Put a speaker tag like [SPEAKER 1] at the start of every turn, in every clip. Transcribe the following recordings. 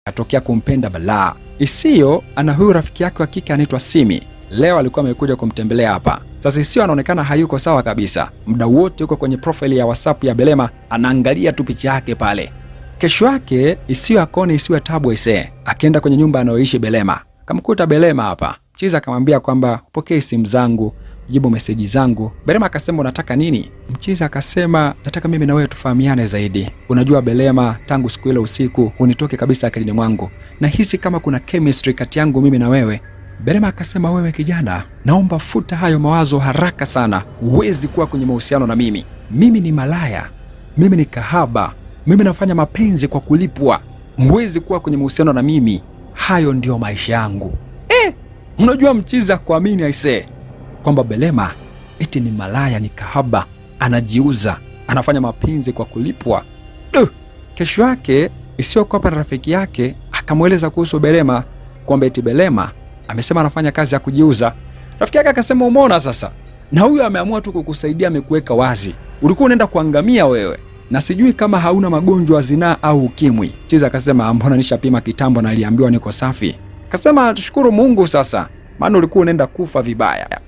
[SPEAKER 1] atokea kumpenda balaa. Isio ana huyu rafiki yake wa kike anaitwa Simi. Leo alikuwa amekuja kumtembelea hapa. Sasa Isio anaonekana hayuko sawa kabisa. Muda wote yuko kwenye profile ya WhatsApp ya Belema, anaangalia tu picha yake pale. Kesho yake Isio akaona isiwe tabu ise. Akaenda kwenye nyumba anayoishi Belema. Akamkuta Belema hapa. Mchizi akamwambia kwamba pokea simu zangu, jibu meseji zangu. Belema akasema unataka nini? Mchizi akasema nataka mimi na wewe tufahamiane zaidi. Unajua Belema, tangu siku ile usiku unitoke kabisa akilini mwangu. Na hisi kama kuna chemistry kati yangu mimi na wewe. Belema akasema wewe kijana, naomba futa hayo mawazo haraka sana. Huwezi kuwa kwenye mahusiano na mimi. Mimi ni malaya. Mimi ni kahaba. Mimi nafanya mapenzi kwa kulipwa. Huwezi kuwa kwenye mahusiano na mimi. Hayo ndio maisha yangu. Unajua mchiza kuamini aisee kwamba Belema eti ni malaya, ni kahaba, anajiuza, anafanya mapenzi kwa kulipwa. Kesho yake Isio kwa rafiki yake akamweleza kuhusu Belema kwamba eti Belema amesema anafanya kazi ya kujiuza. Rafiki yake akasema umeona sasa, na huyu ameamua tu kukusaidia, amekuweka wazi. Ulikuwa unaenda kuangamia wewe, na sijui kama hauna magonjwa ya zinaa au ukimwi. Chiza akasema mbona nishapima kitambo na aliambiwa niko safi. Akasema tushukuru Mungu sasa, maana ulikuwa unaenda kufa vibaya.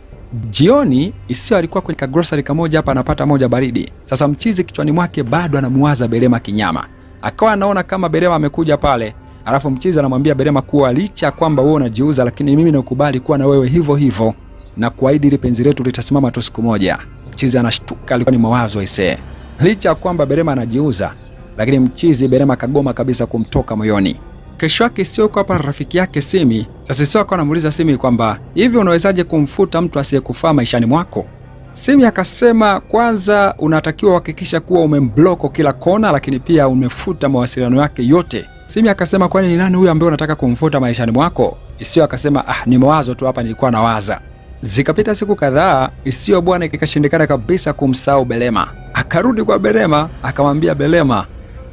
[SPEAKER 1] Jioni Isio alikuwa kwenye grocery kamoja hapa anapata moja baridi. Sasa mchizi kichwani mwake bado anamuwaza Belema kinyama. Akawa anaona kama Belema amekuja pale, alafu mchizi anamwambia Belema kuwa licha kwamba wewe unajiuza, lakini mimi nakubali kuwa na wewe hivyo hivyo na kuahidi ile penzi letu litasimama tu siku moja. Mchizi anashtuka, alikuwa ni mawazo ise. Licha kwamba Belema anajiuza, lakini mchizi Belema kagoma kabisa kumtoka moyoni. Kesho yake Isio kwa hapa rafiki yake Simi. Sasa Isio akawa anamuuliza Simi kwamba hivi unawezaje kumfuta mtu asiyekufaa maishani mwako? Simi akasema kwanza unatakiwa uhakikisha kuwa umembloko kila kona, lakini pia umefuta mawasiliano yake yote. Simi akasema kwani ni nani huyu ambaye unataka kumfuta maishani mwako? Isio akasema ni mawazo tu hapa nilikuwa nawaza. Zikapita siku kadhaa, Isio bwana ikashindikana kabisa kumsahau Belema. Akarudi kwa Belema, akamwambia Belema,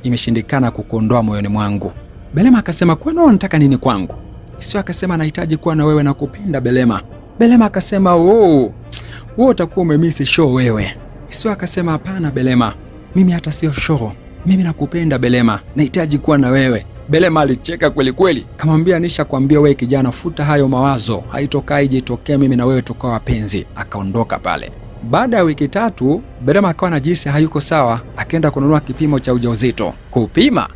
[SPEAKER 1] imeshindikana kukuondoa moyoni mwangu. Belema akasema kwani unataka nini kwangu? Isio akasema nahitaji kuwa na wewe na kupenda Belema. Belema akasema wewe utakuwa umemisi show wewe. Isio akasema hapana Belema, mimi hata sio show. Mimi nakupenda Belema, nahitaji kuwa na wewe. Belema alicheka kweli kweli. Kamwambia nisha kuambia wewe kijana, futa hayo mawazo. Haitokai ije mimi na wewe tukawa wapenzi. Akaondoka pale. Baada ya wiki 3, Belema akawa anajihisi hayuko sawa, akaenda kununua kipimo cha ujauzito. Kupima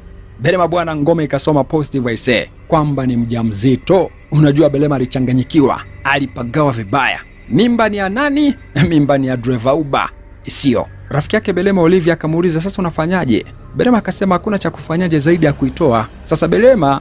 [SPEAKER 1] Belema bwana, ngome ikasoma positive ise kwamba ni mjamzito. Unajua Belema alichanganyikiwa, alipagawa vibaya. Mimba ni ya nani? Mimba ni ya driver Uber Isio. Rafiki yake Belema Olivia akamuuliza sasa unafanyaje? Belema akasema hakuna cha kufanyaje zaidi ya kuitoa. Sasa Belema